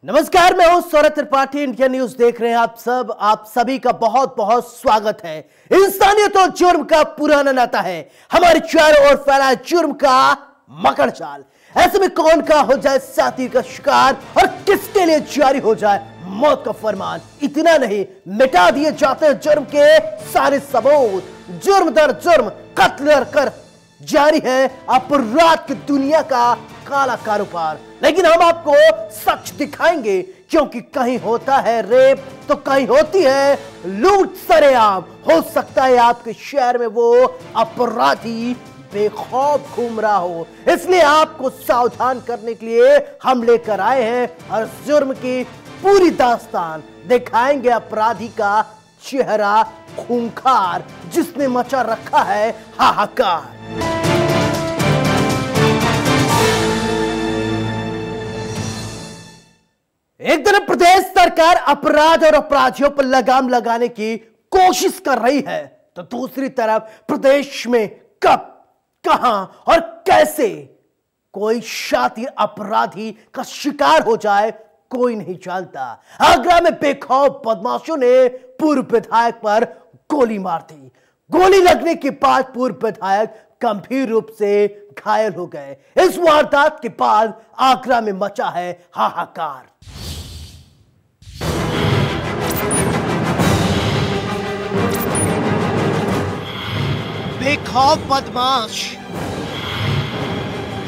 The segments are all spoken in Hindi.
नमस्कार, मैं हूं सौरभ त्रिपाठी। इंडिया न्यूज देख रहे हैं आप सभी का बहुत बहुत स्वागत है। इंसानियत और जुर्म का पुराना नाता है, हमारे चारों ओर फैला है जुर्म का मकड़ जाल। ऐसे में कौन का हो जाए साथी का शिकार और किसके लिए जारी हो जाए मौत का फरमान। इतना नहीं, मिटा दिए जाते हैं जुर्म के सारे सबूत। जुर्म दर जुर्म, कत्ल कर जारी है अपराध की दुनिया का काला कारोबार। लेकिन हम आपको सच दिखाएंगे, क्योंकि कहीं होता है रेप तो कहीं होती है लूट सरेआम। हो सकता है आपके शहर में वो अपराधी बेखौफ घूम रहा हो, इसलिए आपको सावधान करने के लिए हम लेकर आए हैं हर जुर्म की पूरी दास्तान। दिखाएंगे अपराधी का चेहरा खूंखार, जिसने मचा रखा है हाहाकार। एक तरफ प्रदेश सरकार अपराध और अपराधियों पर लगाम लगाने की कोशिश कर रही है, तो दूसरी तरफ प्रदेश में कब, कहां और कैसे कोई शातिर अपराधी का शिकार हो जाए कोई नहीं जानता। आगरा में बेखौफ बदमाशों ने पूर्व विधायक पर गोली मार दी। गोली लगने के बाद पूर्व विधायक गंभीर रूप से घायल हो गए। इस वारदात के बाद आगरा में मचा है हाहाकार। बेखौफ बदमाश,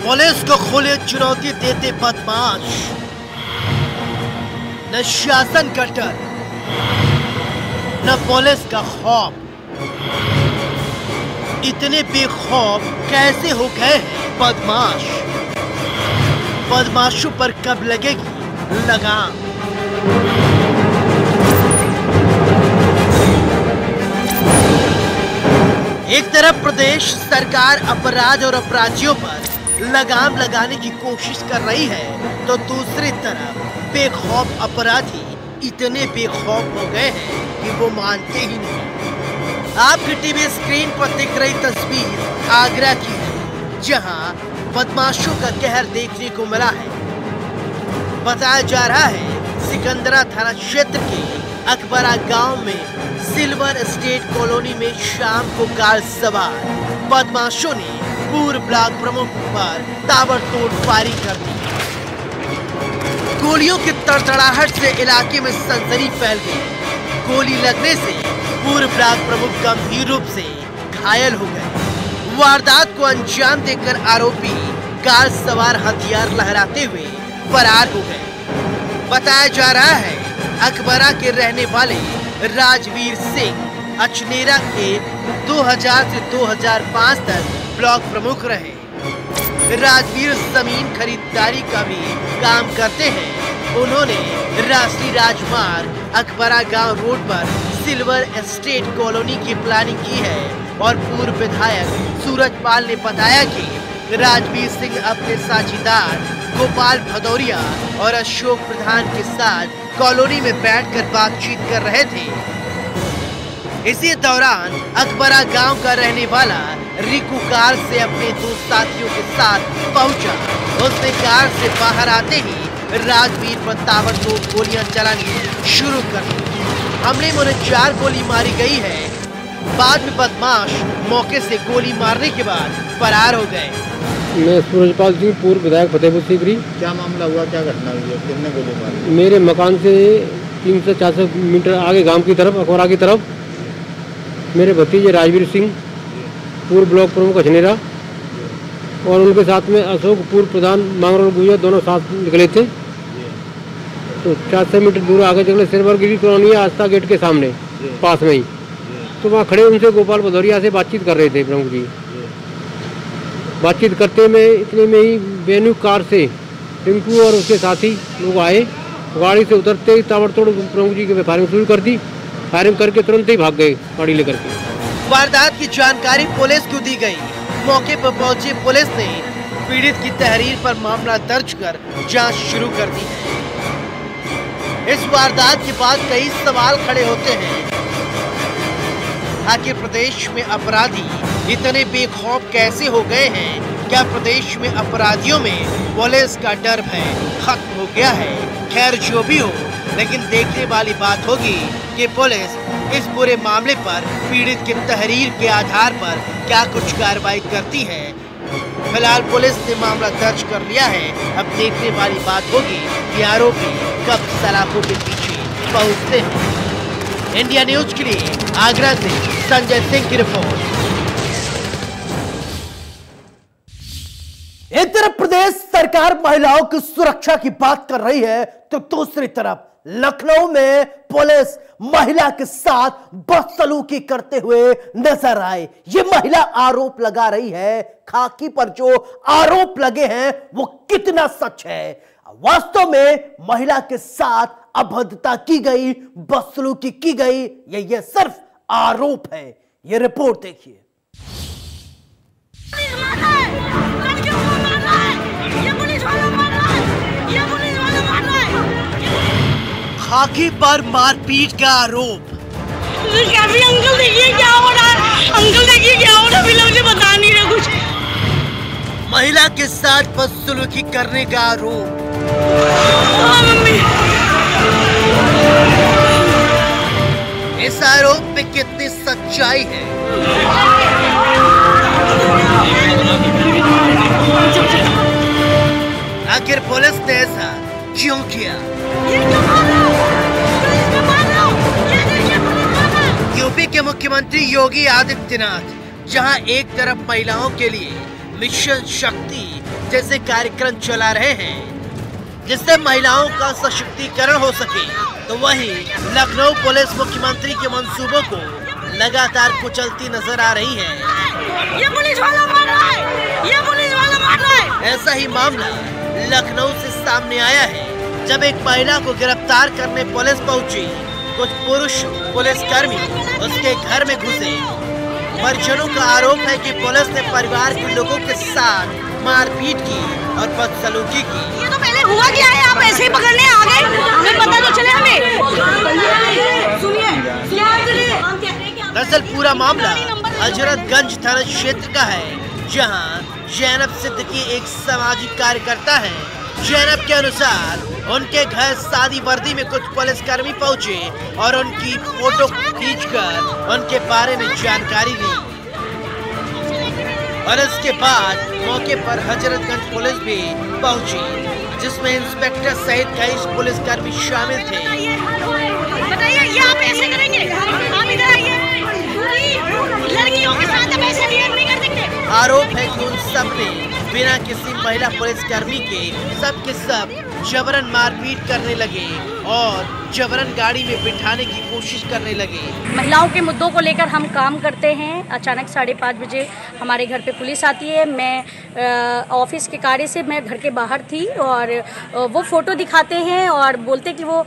पुलिस को खुले चुनौती देते बदमाश, न शासन का डर न पुलिस का खौफ। इतने बेखौफ कैसे हो गए हैं बदमाश? बदमाशों पर कब लगेगी लगाम? एक तरफ प्रदेश सरकार अपराध और अपराधियों पर लगाम लगाने की कोशिश कर रही है, तो दूसरी तरफ बेखौफ अपराधी इतने बेखौफ हो गए हैं कि वो मानते ही नहीं। आपकी टीवी स्क्रीन पर दिख रही तस्वीर आगरा की है, जहां बदमाशों का कहर देखने को मिला है। बताया जा रहा है सिकंदरा थाना क्षेत्र के अकबरा गांव में सिल्वर एस्टेट कॉलोनी में शाम को कार सवार बदमाशों ने पूर्व ब्लॉक प्रमुख पर ताबड़तोड़ फायरिंग कर दी। गोलियों की तड़तड़ाहट से इलाके में सनसनी फैल गई। गोली लगने से पूर्व ब्लॉक प्रमुख गंभीर रूप से घायल हो गए। वारदात को अंजाम देकर आरोपी कार सवार हथियार लहराते हुए फरार हो गए। बताया जा रहा है अकबरा के रहने वाले राजवीर सिंह अचनेरा के 2000 से 2005 तक ब्लॉक प्रमुख रहे। राजवीर जमीन खरीदारी का भी काम करते हैं। उन्होंने राष्ट्रीय राजमार्ग अकबरा गांव रोड पर सिल्वर एस्टेट कॉलोनी की प्लानिंग की है और पूर्व विधायक सूरजपाल ने बताया कि राजवीर सिंह अपने साझीदार गोपाल भदौरिया और अशोक प्रधान के साथ कॉलोनी में बैठकर बातचीत कर रहे थे। इसी दौरान अकबरा गांव का रहने वाला रिकू कार से अपने दो साथियों के साथ पहुंचा। उसने कार से बाहर आते ही राजवीर पर ताबड़तोड़ गोलियां चलानी शुरू कर दी। हमले में उन्हें 4 गोली मारी गई है। बाद में बदमाश मौके से गोली मारने के बाद फरार हो गए। मैं सूरजपाल सिंह, पूर्व विधायक फतेहपुर सीकरी। क्या मामला हुआ, क्या घटना हुई है, कितने गोली मारी? मेरे मकान से 300-400 मीटर आगे गांव की तरफ, अखबारा की तरफ, मेरे भतीजे राजवीर सिंह, पूर्व ब्लॉक प्रमुख अचनेरा, और उनके साथ में अशोक, पूर्व प्रधान मांगरोल गुजर, दोनों साथ निकले थे। तो 400 मीटर दूर आगे चले सिल्वरगिरी कॉलोनी है, आस्था गेट के सामने पास में ही। तो वहाँ खड़े उनसे गोपाल भदौरिया से बातचीत कर रहे थे प्रमुख जी। बातचीत करते में इतने में ही वेन्यू कार से टिंकू और उसके साथी लोग आए। गाड़ी से उतरते ही ताबड़तोड़ प्रमुख जी की फायरिंग शुरू कर दी। फायरिंग करके तुरंत ही भाग गए गाड़ी लेकर के। वारदात की जानकारी पुलिस को दी गई। मौके पर पहुंची पुलिस ने पीड़ित की तहरीर पर मामला दर्ज कर जांच शुरू कर दी है। इस वारदात के बाद कई सवाल खड़े होते हैं। आखिर प्रदेश में अपराधी इतने बेखौफ कैसे हो गए हैं क्या प्रदेश में अपराधियों में पुलिस का डर भय खत्म हो गया है? खैर जो भी हो, लेकिन देखने वाली बात होगी कि पुलिस इस पूरे मामले पर पीड़ित की तहरीर के आधार पर क्या कुछ कार्रवाई करती है। फिलहाल पुलिस ने मामला दर्ज कर लिया है। अब देखने वाली बात होगी कि आरोपी कब सलाखों के पीछे पहुंचते हैं। इंडिया न्यूज के लिए आगरा से संजय सिंह की रिपोर्ट। एक तरफ प्रदेश सरकार महिलाओं की सुरक्षा की बात कर रही है, तो दूसरी तरफ लखनऊ में पुलिस महिला के साथ बदसलूकी करते हुए नजर आए। ये महिला आरोप लगा रही है, खाकी पर जो आरोप लगे हैं वो कितना सच है। वास्तव में महिला के साथ अभद्रता की गई, बदसलूकी की गई, ये सिर्फ आरोप है। ये रिपोर्ट देखिए। खाकी पर मारपीट का आरोप। अंकल देखिए क्या हो रहा है, अंकल देखिए क्या हो रहा है, मुझे बता नहीं रहे कुछ। महिला के साथ बदसलूकी करने का आरोप। मम्मी, इस आरोप में कितनी सच्चाई है? आखिर पुलिस ने ऐसा क्यों किया? यूपी के मुख्यमंत्री योगी आदित्यनाथ जहां एक तरफ महिलाओं के लिए मिशन शक्ति जैसे कार्यक्रम चला रहे हैं जिससे महिलाओं का सशक्तिकरण हो सके, तो वहीं लखनऊ पुलिस मुख्यमंत्री के मंसूबों को लगातार कुचलती नजर आ रही है। ये पुलिस वाला मार रहा है, ये पुलिस वाला मार रहा है। ऐसा ही मामला लखनऊ से सामने आया है जब एक महिला को गिरफ्तार करने पुलिस पहुंची। कुछ पुरुष पुलिसकर्मी उसके घर में घुसे। परिजनों का आरोप है कि पुलिस ने परिवार के लोगों के साथ मारपीट की और बदसलूकी की। ये तो पहले हुआ क्या है, आप ऐसे ही पकड़ने आ गए, हमें पता तो चले हमें। दरअसल पूरा मामला हजरतगंज थाना क्षेत्र का है, जहां जैनब सिद्दीकी एक सामाजिक कार्यकर्ता है। जैनब के अनुसार उनके घर शादी वर्दी में कुछ पुलिसकर्मी पहुंचे और उनकी फोटो खींचकर उनके बारे में जानकारी ली और इसके बाद मौके पर हजरतगंज पुलिस भी पहुंची, जिसमें इंस्पेक्टर सहित कई पुलिसकर्मी शामिल थे। बताइए, ये आप ऐसे करेंगे? आप इधर आइए, लड़कियों के साथ आप ऐसे बिहेव नहीं कर सकते। आरोप है कि उन सब ने बिना किसी महिला पुलिसकर्मी के सब जबरन मारपीट करने लगे और जबरन गाड़ी में बिठाने की कोशिश करने लगे। महिलाओं के मुद्दों को लेकर हम काम करते हैं। अचानक 5:30 बजे हमारे घर पे पुलिस आती है। मैं ऑफिस के कार्य से मैं घर के बाहर थी और वो फ़ोटो दिखाते हैं और बोलते कि वो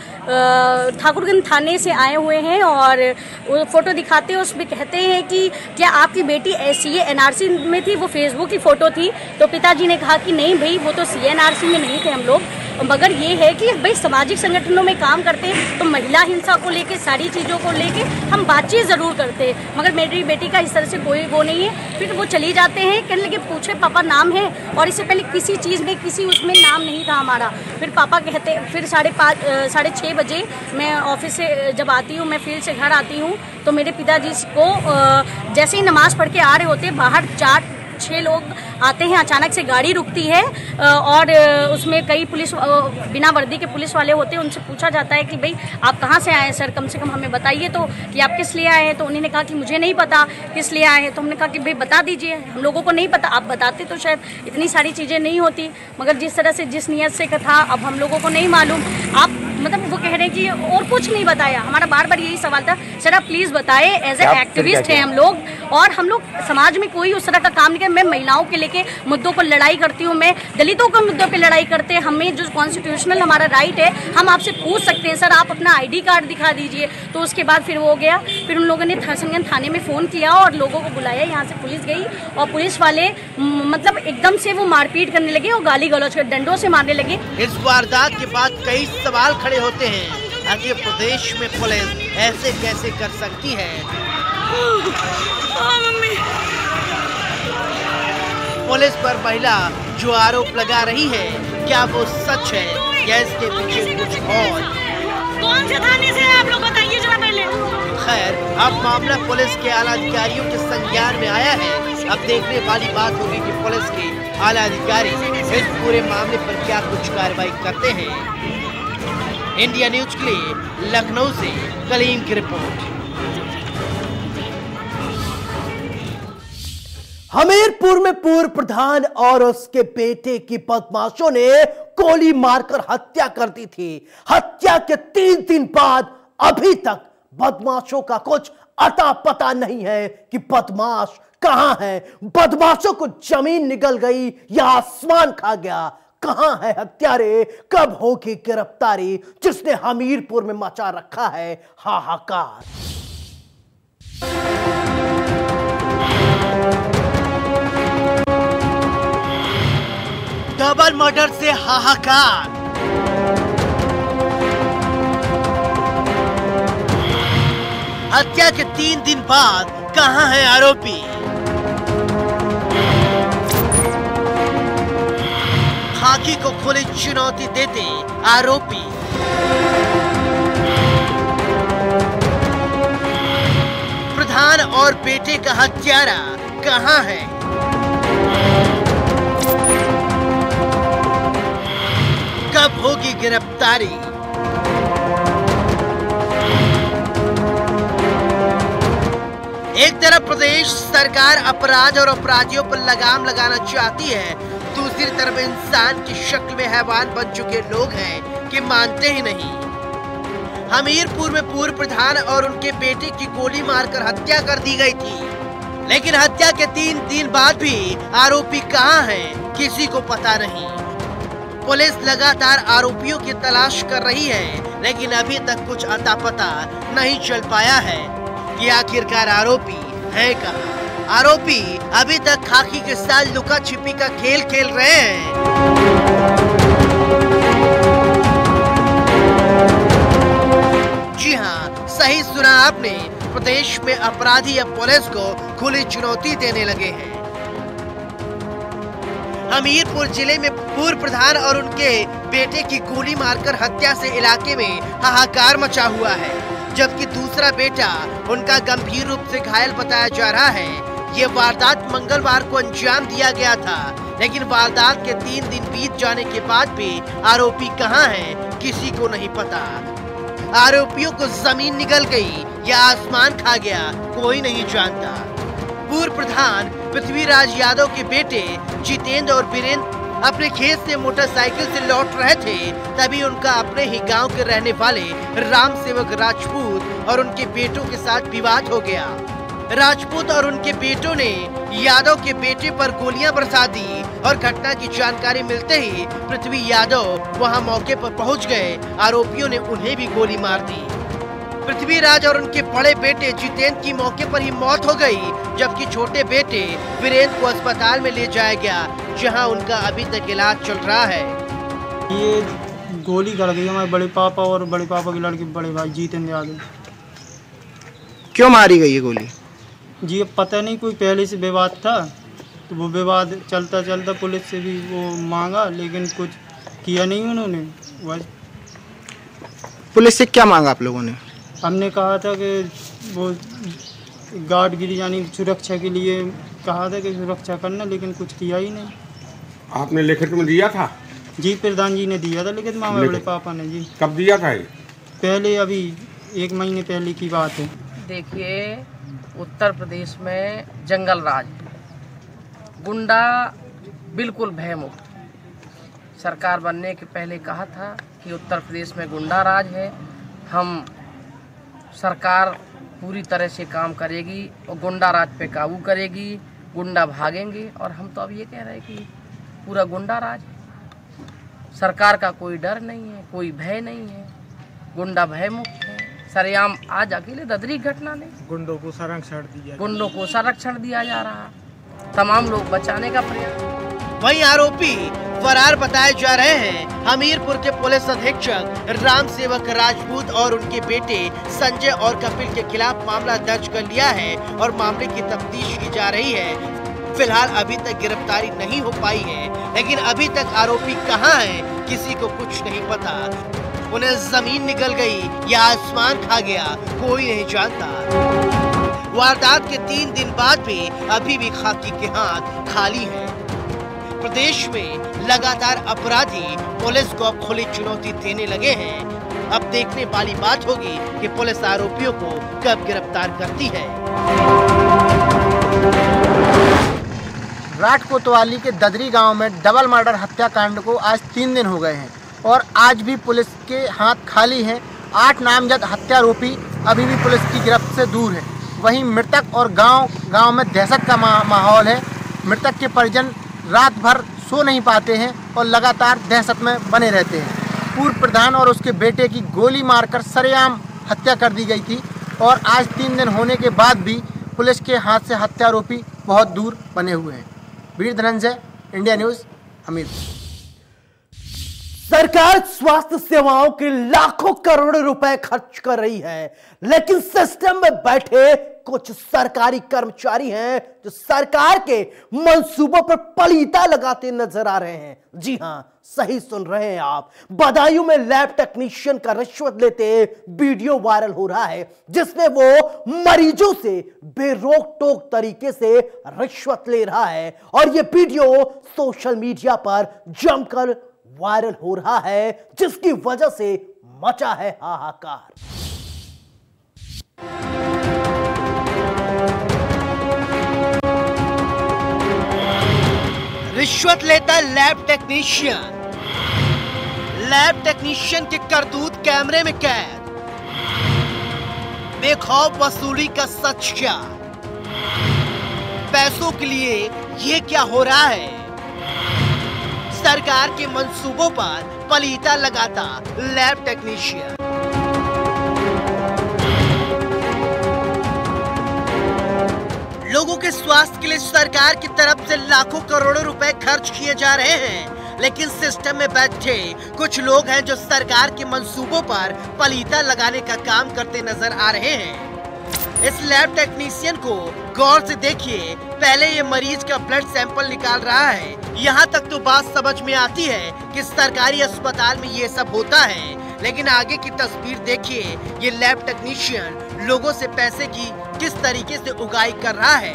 ठाकुरगंज थाने से आए हुए हैं और वो फ़ोटो दिखाते हैं। उसमें कहते हैं कि क्या आपकी बेटी CA NRC में थी? वो फेसबुक की फ़ोटो थी। तो पिताजी ने कहा कि नहीं भाई, वो तो CA NRC में नहीं थे हम लोग, मगर ये है कि भाई सामाजिक संगठनों में काम करते हैं तो महिला हिंसा को लेके, सारी चीज़ों को लेके हम बातचीत ज़रूर करते हैं, मगर मेरी बेटी का इस तरह से कोई वो नहीं है। फिर वो चली जाते हैं, कहने लगे पूछे पापा नाम है, और इससे पहले किसी चीज़ में किसी उसमें नाम नहीं था हमारा। फिर पापा कहते, फिर 5:30 बजे मैं ऑफिस से जब आती हूँ, मैं फील्ड से घर आती हूँ, तो मेरे पिताजी को जैसे ही नमाज़ पढ़ के आ रहे होते, बाहर 4-6 लोग आते हैं। अचानक से गाड़ी रुकती है और उसमें कई पुलिस बिना वर्दी के पुलिस वाले होते हैं। उनसे पूछा जाता है कि भाई आप कहाँ से आए हैं सर, कम से कम हमें बताइए तो कि आप किस लिए आए हैं। तो उन्होंने कहा कि मुझे नहीं पता किस लिए आए हैं। तो हमने कहा कि भाई बता दीजिए, हम लोगों को नहीं पता, आप बताते तो शायद इतनी सारी चीज़ें नहीं होती, मगर जिस तरह से जिस नियत से था अब हम लोगों को नहीं मालूम। आप मतलब वो कह रहे हैं कि और कुछ नहीं बताया। हमारा बार बार यही सवाल था, सर आप प्लीज़ बताएं, एज ए एक्टिविस्ट हैं हम लोग और हम लोग समाज में कोई उस तरह का काम नहीं कर। मैं महिलाओं के लेके मुद्दों पर लड़ाई करती हूँ, मैं दलितों के मुद्दों पे लड़ाई करते हैं। हमें जो कॉन्स्टिट्यूशनल हमारा राइट है, हम आपसे पूछ सकते हैं सर आप अपना ID कार्ड दिखा दीजिए। तो उसके बाद फिर वो हो गया। फिर उन लोगों ने हसनगंज थाने में फ़ोन किया और लोगों को बुलाया, यहाँ से पुलिस गई और पुलिस वाले मतलब एकदम से वो मारपीट करने लगे और गाली गलौज कर डंडों से मारने लगे। इस वारदात के बाद कई सवाल खड़े होते हैं, आखिर प्रदेश में पुलिस ऐसे कैसे कर सकती है? पुलिस पर महिला जो आरोप लगा रही है, क्या वो सच है या इसके पीछे कुछ और? कौन से थाने से आप लोग बताइए जरा पहले। खैर, अब मामला पुलिस के आला अधिकारियों के संज्ञान में आया है। अब देखने वाली बात होगी कि पुलिस के आला अधिकारी इस पूरे मामले पर क्या कुछ कार्रवाई करते हैं। इंडिया न्यूज के लिए लखनऊ से कलीम की रिपोर्ट। हमीरपुर में पूर्व प्रधान और उसके बेटे की बदमाशों ने गोली मारकर हत्या कर दी थी। हत्या के 3 दिन बाद अभी तक बदमाशों का कुछ अता पता नहीं है कि बदमाश कहां है। बदमाशों को जमीन निगल गई या आसमान खा गया। कहां है हत्यारे, कब होगी गिरफ्तारी, जिसने हमीरपुर में मचा रखा है हाहाकार। डबल मर्डर से हाहाकार। हत्या के 3 दिन बाद कहां है आरोपी? खाकी को खुली चुनौती देते आरोपी। प्रधान और बेटे का हत्यारा कहां है? कब होगी गिरफ्तारी? एक तरफ प्रदेश सरकार अपराध और अपराधियों पर लगाम लगाना चाहती है, दूसरी तरफ इंसान की शक्ल में हैवान बन चुके लोग हैं कि मानते ही नहीं। हमीरपुर में पूर्व प्रधान और उनके बेटे की गोली मारकर हत्या कर दी गई थी, लेकिन हत्या के 3 दिन बाद भी आरोपी कहां है, किसी को पता नहीं। पुलिस लगातार आरोपियों की तलाश कर रही है, लेकिन अभी तक कुछ अता पता नहीं चल पाया है कि आखिरकार आरोपी है कहां। आरोपी अभी तक खाकी के साथ लुका छिपी का खेल खेल रहे हैं। जी हां, सही सुना आपने। प्रदेश में अपराधी अब पुलिस को खुली चुनौती देने लगे हैं। हमीरपुर जिले में पूर्व प्रधान और उनके बेटे की गोली मारकर हत्या से इलाके में हाहाकार मचा हुआ है, जबकि दूसरा बेटा उनका गंभीर रूप से घायल बताया जा रहा है। ये वारदात मंगलवार को अंजाम दिया गया था, लेकिन वारदात के 3 दिन बीत जाने के बाद भी आरोपी कहां है, किसी को नहीं पता। आरोपियों को जमीन निगल गई या आसमान खा गया, कोई नहीं जानता। पूर्व प्रधान पृथ्वीराज यादव के बेटे जितेंद्र और वीरेंद्र अपने खेत से मोटरसाइकिल से लौट रहे थे, तभी उनका अपने ही गांव के रहने वाले राम सेवक राजपूत और उनके बेटों के साथ विवाद हो गया। राजपूत और उनके बेटों ने यादव के बेटे पर गोलियां बरसा दी और घटना की जानकारी मिलते ही पृथ्वी यादव वहां मौके पर पहुंच गए। आरोपियों ने उन्हें भी गोली मार दी। पृथ्वीराज और उनके बड़े बेटे जितेंद्र की मौके पर ही मौत हो गई, जबकि छोटे बेटे वीरेंद्र को अस्पताल में ले जाया गया, जहां उनका अभी तक इलाज चल रहा है। ये गोली गड़ गई हमारे बड़े पापा और बड़े पापा के लड़के बड़े भाई जितेंद्र यादव। क्यों मारी गई ये गोली? जी अब पता नहीं, कोई पहले से विवाद था, तो वो विवाद चलता चलता पुलिस से भी वो मांगा, लेकिन कुछ किया नहीं उन्होंने। बस पुलिस से क्या मांगा आप लोगों ने? हमने कहा था कि वो गार्डगिरी यानी सुरक्षा के लिए कहा था कि सुरक्षा करना, लेकिन कुछ किया ही नहीं। आपने लिखित में दिया था? जी प्रधान जी ने दिया था लिखित में, हमारे बड़े पापा ने। जी कब दिया था ये? पहले, अभी 1 महीने पहले की बात है। देखिए, उत्तर प्रदेश में जंगल राज, गुंडा बिल्कुल भयमुक्त। सरकार बनने के पहले कहा था कि उत्तर प्रदेश में गुंडा राज है, हम सरकार पूरी तरह से काम करेगी और गुंडा राज पे काबू करेगी, गुंडा भागेंगे। और हम तो अब ये कह रहे हैं कि पूरा गुंडा राज है, सरकार का कोई डर नहीं है, कोई भय नहीं है, गुंडा भयमुक्त है। सरेआम आज अकेले ददरी घटना ने गुंडों को संरक्षण दिया जा रहा, तमाम लोग बचाने का प्रयास। वहीं आरोपी फरार बताए जा रहे हैं। हमीरपुर के पुलिस अधीक्षक राम सेवक राजपूत और उनके बेटे संजय और कपिल के खिलाफ मामला दर्ज कर लिया है और मामले की तफ्तीश की जा रही है। फिलहाल अभी तक गिरफ्तारी नहीं हो पाई है, लेकिन अभी तक आरोपी कहां है किसी को कुछ नहीं पता। उन्हें जमीन निकल गई या आसमान खा गया, कोई नहीं जानता। वारदात के 3 दिन बाद भी अभी भी खाकी के हाथ खाली है। प्रदेश में लगातार अपराधी पुलिस को अब खुली चुनौती देने लगे हैं। अब देखने वाली बात होगी कि पुलिस आरोपियों को कब गिरफ्तार करती है। राठ कोतवाली के ददरी गांव में डबल मर्डर हत्याकांड को आज 3 दिन हो गए हैं और आज भी पुलिस के हाथ खाली हैं। 8 नामजद हत्यारोपी अभी भी पुलिस की गिरफ्त से दूर है। वहीं मृतक और गांव में दहशत का माहौल है। मृतक के परिजन रात भर सो नहीं पाते हैं और लगातार दहशत में बने रहते हैं। पूर्व प्रधान और उसके बेटे की गोली मारकर सरेआम हत्या कर दी गई थी और आज 3 दिन होने के बाद भी पुलिस के हाथ से हत्यारोपी बहुत दूर बने हुए हैं। वीर धनंजय, इंडिया न्यूज़, हमीरपुर। सरकार स्वास्थ्य सेवाओं के लाखों करोड़ों रुपए खर्च कर रही है, लेकिन सिस्टम में बैठे कुछ सरकारी कर्मचारी हैं जो सरकार के मंसूबों पर पलीता लगाते नजर आ रहे हैं। जी हां, सही सुन रहे हैं आप। बदायूं में लैब टेक्नीशियन का रिश्वत लेते वीडियो वायरल हो रहा है, जिसमें वो मरीजों से बेरोक टोक तरीके से रिश्वत ले रहा है और ये वीडियो सोशल मीडिया पर जमकर वायरल हो रहा है, जिसकी वजह से मचा है हाहाकार। रिश्वत लेता लैब टेक्नीशियन। लैब टेक्नीशियन के करतूत कैमरे में कैद। बेखौफ वसूली का सच क्या? पैसों के लिए ये क्या हो रहा है? सरकार के मंसूबों पर पलीता लगाता लैब टेक्नीशियन। लोगों के स्वास्थ्य के लिए सरकार की तरफ से लाखों करोड़ों रुपए खर्च किए जा रहे हैं, लेकिन सिस्टम में बैठे कुछ लोग हैं जो सरकार के मंसूबों पर पलीता लगाने का काम करते नजर आ रहे हैं। इस लैब टेक्नीशियन को गौर से देखिए। पहले ये मरीज का ब्लड सैंपल निकाल रहा है। यहाँ तक तो बात समझ में आती है कि सरकारी अस्पताल में ये सब होता है, लेकिन आगे की तस्वीर देखिए। ये लैब टेक्नीशियन लोगों से पैसे की किस तरीके से उगाई कर रहा है।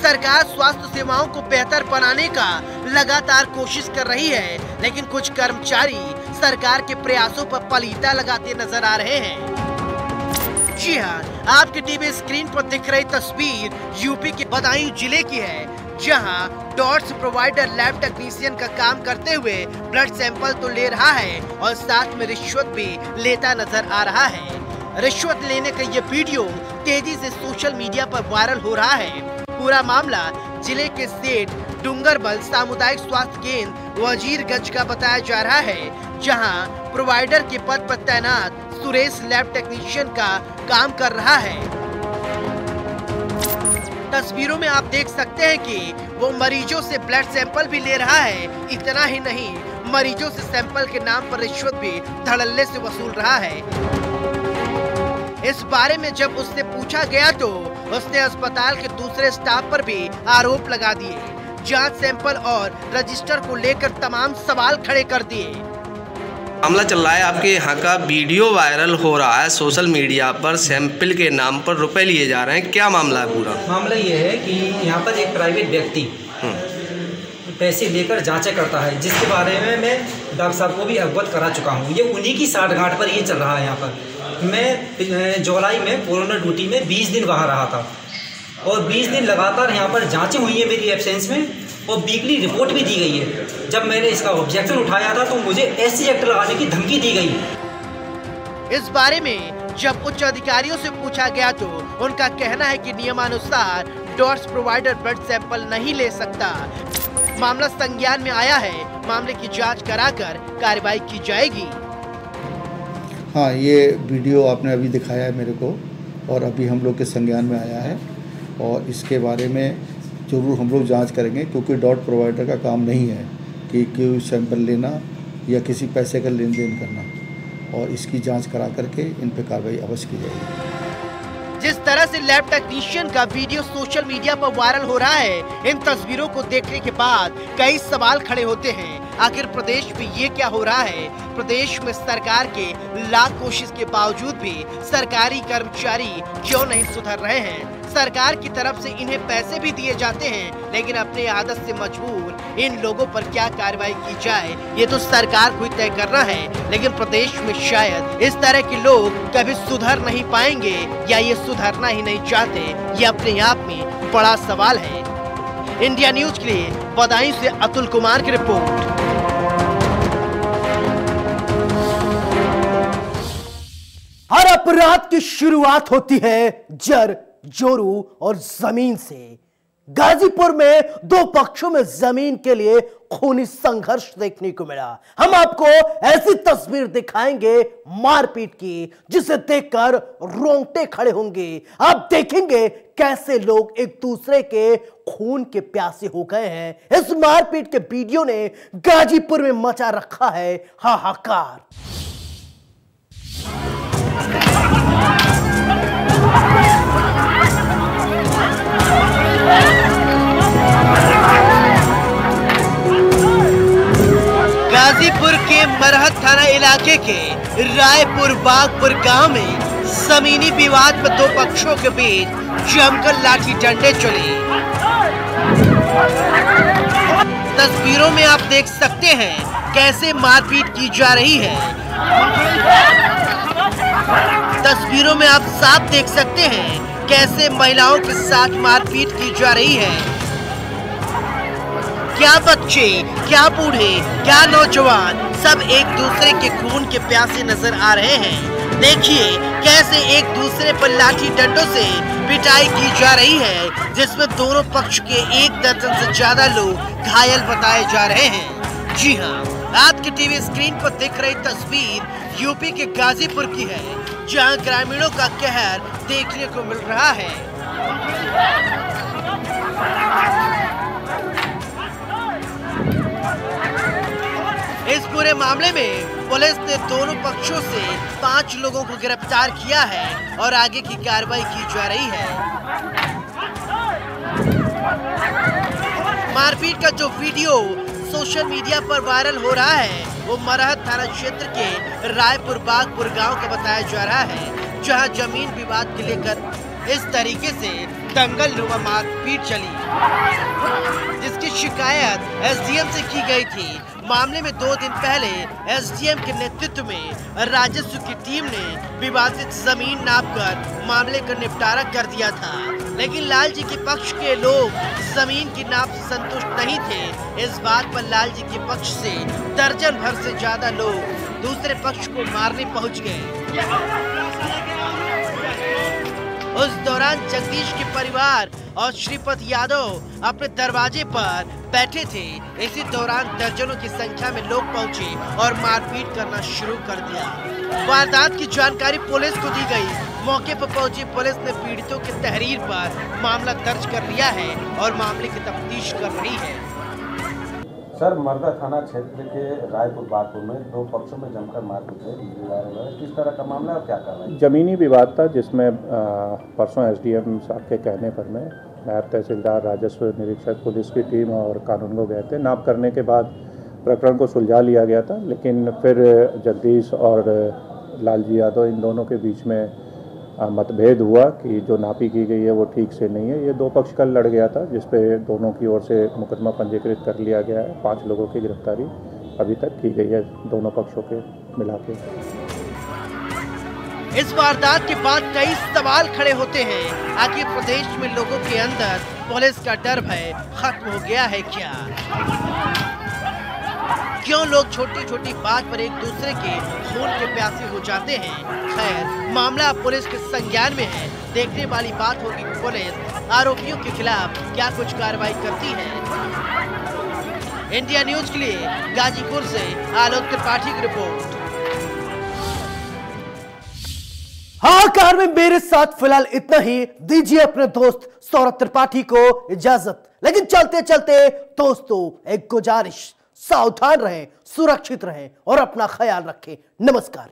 सरकार स्वास्थ्य सेवाओं को बेहतर बनाने का लगातार कोशिश कर रही है, लेकिन कुछ कर्मचारी सरकार के प्रयासों पर पलीता लगाते नजर आ रहे हैं। जी हाँ, आपके टीवी स्क्रीन पर दिख रही तस्वीर यूपी के बदायूं जिले की है, जहां डॉट्स प्रोवाइडर लैब टेक्नीशियन का काम करते हुए ब्लड सैंपल तो ले रहा है और साथ में रिश्वत भी लेता नजर आ रहा है। रिश्वत लेने का ये वीडियो तेजी से सोशल मीडिया पर वायरल हो रहा है। पूरा मामला जिले के सेठ डूंगरबल सामुदायिक स्वास्थ्य केंद्र वजीरगंज का बताया जा रहा है, जहां प्रोवाइडर के पद पर तैनात सुरेश लैब टेक्नीशियन का काम कर रहा है। तस्वीरों में आप देख सकते हैं कि वो मरीजों से ब्लड सैंपल भी ले रहा है। इतना ही नहीं, मरीजों से सैंपल के नाम पर रिश्वत भी धड़ल्ले से वसूल रहा है। इस बारे में जब उससे पूछा गया तो उसने अस्पताल के दूसरे स्टाफ पर भी आरोप लगा दिए। जांच सैंपल और रजिस्टर को लेकर तमाम सवाल खड़े कर दिए। मामला चल रहा है, आपके यहाँ का वीडियो वायरल हो रहा है सोशल मीडिया पर, सैंपल के नाम पर रुपए लिए जा रहे हैं, क्या मामला है पूरा? मामला ये है कि यहाँ पर एक प्राइवेट व्यक्ति पैसे लेकर जांचें करता है, जिसके बारे में मैं डॉक्टर साहब को भी अवगत करा चुका हूँ। ये उन्हीं की साठगांठ पर ये चल रहा है। यहाँ पर मैं जुलाई में कोरोना ड्यूटी में 20 दिन वहाँ रहा था और 20 दिन लगातार यहाँ पर जाँचें हुई हैं मेरी एब्सेंस में और वीकली रिपोर्ट भी दी गई है। जब मैंने इसका ऑब्जेक्शन उठाया था तो मुझे SC एक्ट लगाने की धमकी दी गई। इस बारे में जब उच्च अधिकारियों से पूछा गया तो उनका कहना है कि नियमानुसार डॉट्स प्रोवाइडर ब्लड सैंपल नहीं ले सकता। मामला संज्ञान में आया है, मामले की जांच कराकर कार्रवाई की जाएगी। हाँ, ये वीडियो आपने अभी दिखाया है मेरे को और अभी हम लोग के संज्ञान में आया है और इसके बारे में जरूर हम लोग जांच करेंगे, क्योंकि डॉट प्रोवाइडर का काम नहीं है कि कोई सैंपल लेना या किसी पैसे का लेन देन करना, और इसकी जांच करा करके इन पर कार्रवाई अवश्य की जाएगी। जिस तरह से लैब टेक्नीशियन का वीडियो सोशल मीडिया पर वायरल हो रहा है, इन तस्वीरों को देखने के बाद कई सवाल खड़े होते हैं। आखिर प्रदेश में ये क्या हो रहा है? प्रदेश में सरकार के लाख कोशिश के बावजूद भी सरकारी कर्मचारी क्यों नहीं सुधर रहे हैं? सरकार की तरफ से इन्हें पैसे भी दिए जाते हैं, लेकिन अपनी आदत से मजबूर इन लोगों पर क्या कार्रवाई की जाए, ये तो सरकार को ही तय करना है। लेकिन प्रदेश में शायद इस तरह के लोग कभी सुधर नहीं पाएंगे या ये सुधरना ही नहीं चाहते, ये अपने आप में बड़ा सवाल है। इंडिया न्यूज के लिए बदायूं से अतुल कुमार की रिपोर्ट। हर अपराध की शुरुआत होती है जड़, जोरू और जमीन से। गाजीपुर में दो पक्षों में जमीन के लिए खूनी संघर्ष देखने को मिला। हम आपको ऐसी तस्वीर दिखाएंगे मारपीट की, जिसे देखकर रोंगटे खड़े होंगे। आप देखेंगे कैसे लोग एक दूसरे के खून के प्यासे हो गए हैं। इस मारपीट के वीडियो ने गाजीपुर में मचा रखा है हाहाकार। गाजीपुर के मरहत थाना इलाके के रायपुर बागपुर गांव में जमीनी विवाद में दो पक्षों के बीच जमकर लाठी डंडे चले। तस्वीरों में आप देख सकते हैं कैसे मारपीट की जा रही है। तस्वीरों में आप साफ देख सकते हैं कैसे महिलाओं के साथ मारपीट की जा रही है। क्या बच्चे, क्या बूढ़े, क्या नौजवान, सब एक दूसरे के खून के प्यासे नजर आ रहे हैं। देखिए कैसे एक दूसरे पर लाठी डंडों से पिटाई की जा रही है, जिसमें दोनों पक्ष के 1 दर्जन से ज्यादा लोग घायल बताए जा रहे हैं। जी हाँ, आपकी टीवी स्क्रीन पर दिख रही तस्वीर यूपी के गाजीपुर की है, जहां ग्रामीणों का कहर देखने को मिल रहा है। इस पूरे मामले में पुलिस ने दोनों पक्षों से 5 लोगों को गिरफ्तार किया है और आगे की कार्रवाई की जा रही है। मारपीट का जो वीडियो सोशल मीडिया पर वायरल हो रहा है, वो मरहत थाना क्षेत्र के रायपुर बागपुर गांव का बताया जा रहा है, जहां जमीन विवाद को लेकर इस तरीके से दंगल नुमा मारपीट चली, जिसकी शिकायत एसडीएम से की गई थी। मामले में 2 दिन पहले एसडीएम के नेतृत्व में राजस्व की टीम ने विवादित जमीन नापकर मामले का निपटारा कर दिया था, लेकिन लाल जी के पक्ष के लोग जमीन की नाप से संतुष्ट नहीं थे। इस बात पर लाल जी के पक्ष से दर्जन भर से ज्यादा लोग दूसरे पक्ष को मारने पहुंच गए। उस दौरान जगदीश के परिवार और श्रीपति यादव अपने दरवाजे पर बैठे थे। इसी दौरान दर्जनों की संख्या में लोग पहुंचे और मारपीट करना शुरू कर दिया। वारदात की जानकारी पुलिस को दी गई। मौके पर पहुंची पुलिस ने पीड़ितों की तहरीर पर मामला दर्ज कर लिया है और मामले की तफ्तीश कर रही है। सर, मरदा थाना क्षेत्र के रायपुर बागपुर में 2 पक्षों में जमकर मारपीट है। किस तरह का मामला और क्या कार्रवाई? जमीनी विवाद था, जिसमें परसों एसडीएम साहब के कहने पर में नायब तहसीलदार, राजस्व निरीक्षक, पुलिस की टीम और कानून को गए थे। नाप करने के बाद प्रकरण को सुलझा लिया गया था, लेकिन फिर जगदीश और लालजी यादव, इन दोनों के बीच में मतभेद हुआ कि जो नापी की गई है वो ठीक से नहीं है। ये 2 पक्ष कल लड़ गया था, जिस पे दोनों की ओर से मुकदमा पंजीकृत कर लिया गया है। 5 लोगों की गिरफ्तारी अभी तक की गई है, दोनों पक्षों के मिला के। इस वारदात के बाद कई सवाल खड़े होते हैं। आखिर प्रदेश में लोगों के अंदर पुलिस का डर भय खत्म हो गया है क्या? क्यों लोग छोटी छोटी बात पर एक दूसरे के खून के प्यासे हो जाते हैं? खैर, मामला पुलिस के संज्ञान में है। देखने वाली बात होगी कि पुलिस आरोपियों के खिलाफ क्या कुछ कार्रवाई करती है। इंडिया न्यूज के लिए गाजीपुर से आलोक त्रिपाठी की रिपोर्ट। हाहाकार में मेरे साथ फिलहाल इतना ही। दीजिए अपने दोस्त सौरभ त्रिपाठी को इजाजत। लेकिन चलते चलते दोस्तों, एक गुजारिश, सावधान रहें, सुरक्षित रहें और अपना ख्याल रखें। नमस्कार।